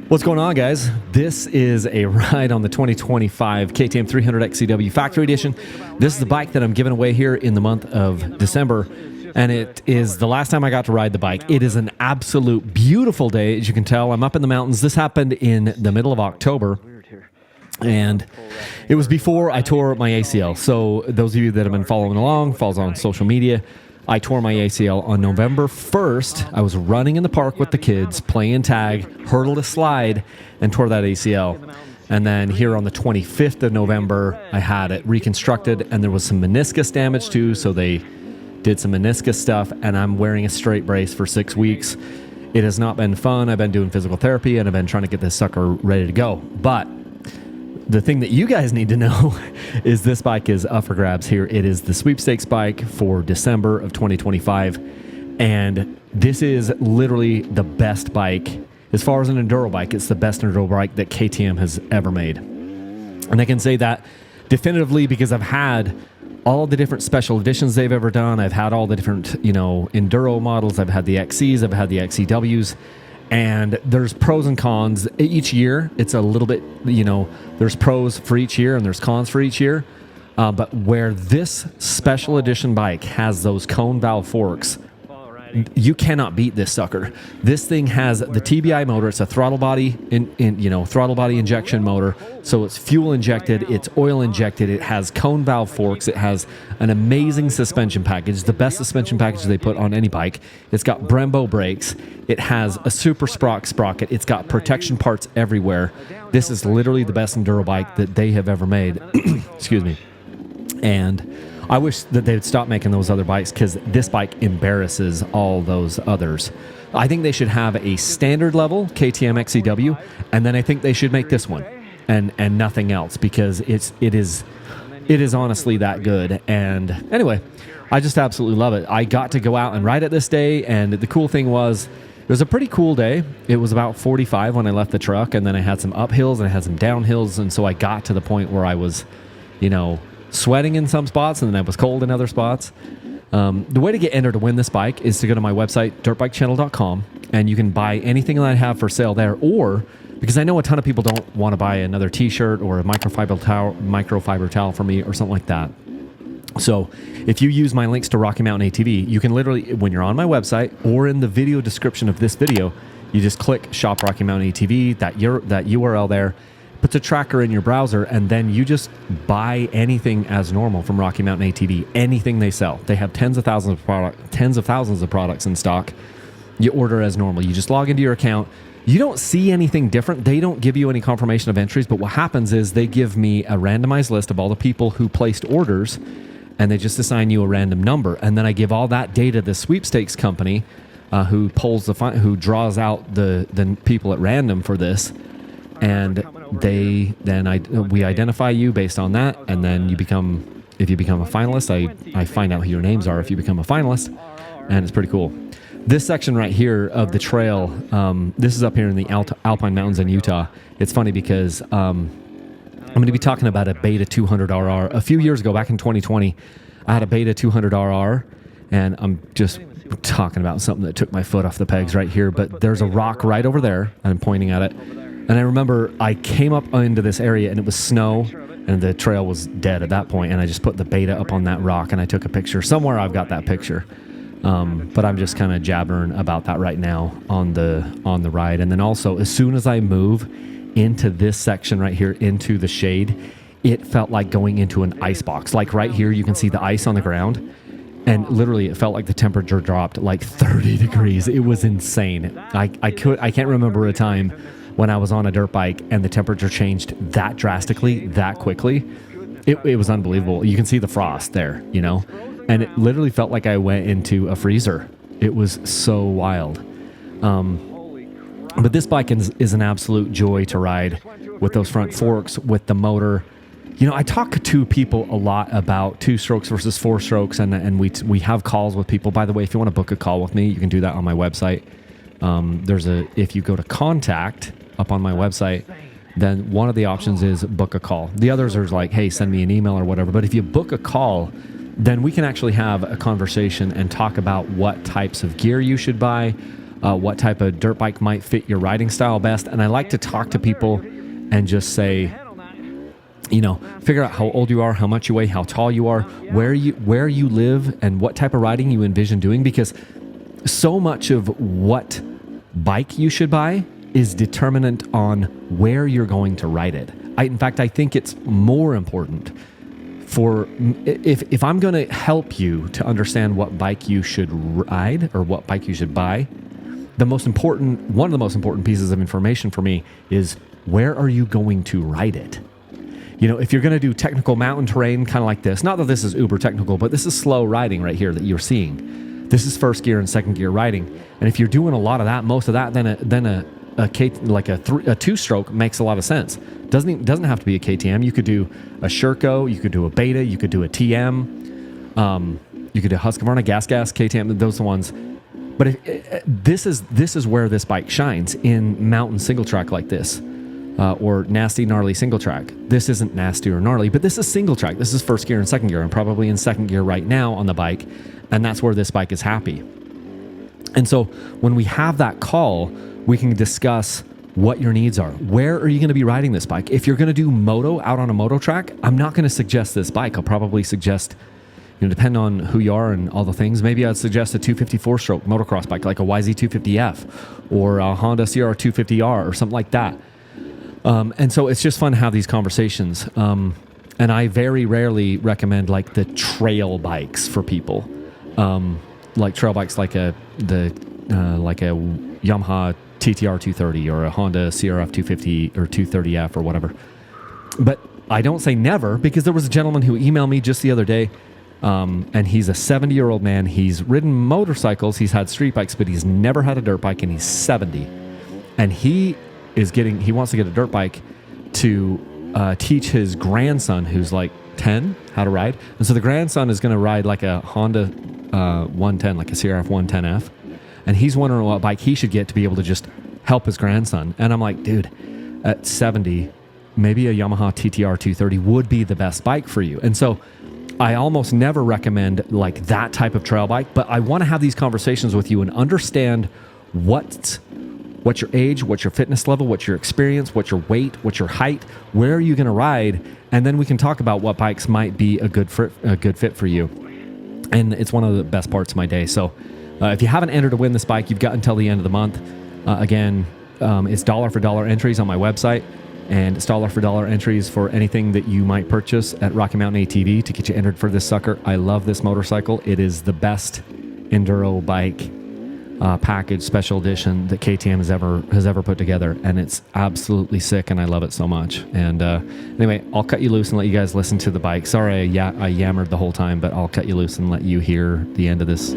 What's going on, guys? This is a ride on the 2025 KTM 300 XCW Factory Edition. This is the bike that I'm giving away here in the month of December, and it is the last time I got to ride the bike. It is an absolute beautiful day, as you can tell. I'm up in the mountains. This happened in the middle of October, and it was before I tore my ACL. So those of you that have been following along, follows on social media, I tore my ACL on November 1st. I was running in the park with the kids, playing tag, hurdled a slide, and tore that ACL. And then here on the 25th of November, I had it reconstructed, and there was some meniscus damage too, so they did some meniscus stuff, and I'm wearing a straight brace for 6 weeks. It has not been fun. I've been doing physical therapy, and I've been trying to get this sucker ready to go. But the thing that you guys need to know is this bike is up for grabs here. It is the sweepstakes bike for December of 2025. And this is literally the best bike. As far as an enduro bike, it's the best enduro bike that KTM has ever made. And I can say that definitively because I've had all the different special editions they've ever done. I've had all the different, enduro models. I've had the XCs, I've had the XCWs. And there's pros and cons each year. It's a little bit, there's pros for each year and there's cons for each year. But where this special edition bike has those cone valve forks, you cannot beat this sucker. This thing has the TBI motor. It's a throttle body throttle body injection motor. So it's fuel injected, it's oil injected. It has cone valve forks. It has an amazing suspension package, the best suspension package they put on any bike. It's got Brembo brakes. It has a super sprocket. It's got protection parts everywhere. This is literally the best enduro bike that they have ever made. Excuse me. And I wish that they would stop making those other bikes because this bike embarrasses all those others. I think they should have a standard level KTM XCW, and then I think they should make this one and nothing else because it is honestly that good. And anyway, I just absolutely love it. I got to go out and ride it this day, and the cool thing was it was a pretty cool day. It was about 45 when I left the truck, and then I had some uphills and I had some downhills, and so I got to the point where I was, sweating in some spots, and then I was cold in other spots. The way to get entered to win this bike is to go to my website, dirtbikechannel.com, and you can buy anything that I have for sale there, or because I know a ton of people don't want to buy another t-shirt or a microfiber towel for me or something like that. So if you use my links to Rocky Mountain ATV, you can literally, when you're on my website or in the video description of this video, you just click Shop Rocky Mountain ATV, that URL there, puts a tracker in your browser, and then you just buy anything as normal from Rocky Mountain ATV, anything they sell. They have tens of thousands of products in stock. You order as normal. You just log into your account. You don't see anything different. They don't give you any confirmation of entries, but what happens is they give me a randomized list of all the people who placed orders, and they just assign you a random number. And then I give all that data to the sweepstakes company who draws out the people at random for this. And we identify you based on that, and then if you become a finalist, I find out who your names are if you become a finalist, and it's pretty cool. This section right here of the trail, this is up here in the Alpine Mountains in Utah. It's funny because I'm going to be talking about a Beta 200RR. A few years ago, back in 2020, I had a Beta 200RR, and I'm just talking about something that took my foot off the pegs right here, but there's a rock right over there, and I'm pointing at it. And I remember I came up into this area and it was snow and the trail was dead at that point, and I just put the Beta up on that rock and I took a picture. Somewhere I've got that picture. But I'm just kind of jabbering about that right now on the ride. And then also, as soon as I move into this section right here, into the shade, it felt like going into an ice box. Like right here, you can see the ice on the ground. And literally, it felt like the temperature dropped like 30 degrees. It was insane. I can't remember a time when I was on a dirt bike and the temperature changed that drastically, that quickly. It was unbelievable. You can see the frost there, and it literally felt like I went into a freezer. It was so wild. But this bike is an absolute joy to ride with those front forks, with the motor. I talk to people a lot about 2 strokes versus 4 strokes, and we have calls with people. By the way, if you want to book a call with me, you can do that on my website. If you go to contact up on my website, then one of the options is book a call. The others are like, hey, send me an email or whatever. But if you book a call, then we can actually have a conversation and talk about what types of gear you should buy, what type of dirt bike might fit your riding style best. And I like to talk to people and just say, figure out how old you are, how much you weigh, how tall you are, where you live, and what type of riding you envision doing, because so much of what bike you should buy is determinant on where you're going to ride it. In fact, I think it's more important for if I'm going to help you to understand what bike you should ride or what bike you should buy, one of the most important pieces of information for me is, where are you going to ride it? If you're going to do technical mountain terrain, kind of like this, not that this is uber technical, but this is slow riding right here that you're seeing. This is first gear and second gear riding. And if you're doing a lot of that, most of that, then a two-stroke makes a lot of sense. Doesn't have to be a KTM. You could do a Sherco, you could do a Beta, you could do a TM, you could do a Husqvarna, Gas, KTM. Those are the ones. But this is where this bike shines, in mountain single track like this. Or nasty, gnarly single track. This isn't nasty or gnarly, but this is single track. This is first gear and second gear. I'm probably in second gear right now on the bike, and that's where this bike is happy. And so when we have that call, we can discuss what your needs are. Where are you going to be riding this bike? If you're going to do moto out on a moto track, I'm not going to suggest this bike. I'll probably suggest, depend on who you are and all the things, maybe I'd suggest a 254-stroke motocross bike like a YZ250F or a Honda CR250R or something like that. And so it's just fun to have these conversations. And I very rarely recommend like the trail bikes for people. Like trail bikes like a Yamaha TTR 230 or a Honda CRF 250 or 230F or whatever. But I don't say never, because there was a gentleman who emailed me just the other day, and he's a 70-year-old man. He's ridden motorcycles, he's had street bikes, but he's never had a dirt bike, and he's 70. And he wants to get a dirt bike to teach his grandson, who's like 10, how to ride. And so the grandson is going to ride like a Honda 110, like a CRF 110F. And he's wondering what bike he should get to be able to just help his grandson. And I'm like, dude, at 70, maybe a Yamaha TTR 230 would be the best bike for you. And so I almost never recommend like that type of trail bike, but I want to have these conversations with you and understand what's your age, what's your fitness level, what's your experience, what's your weight, what's your height, where are you going to ride, and then we can talk about what bikes might be a good fit for you. And it's one of the best parts of my day. So if you haven't entered to win this bike, you've got until the end of the month. Again, it's dollar for dollar entries on my website, and it's dollar for dollar entries for anything that you might purchase at Rocky Mountain ATV to get you entered for this sucker. I love this motorcycle. It is the best enduro bike package special edition that KTM has ever put together, and it's absolutely sick, and I love it so much. And anyway, I'll cut you loose and let you guys listen to the bike. Sorry I yammered the whole time, but I'll cut you loose and let you hear the end of this.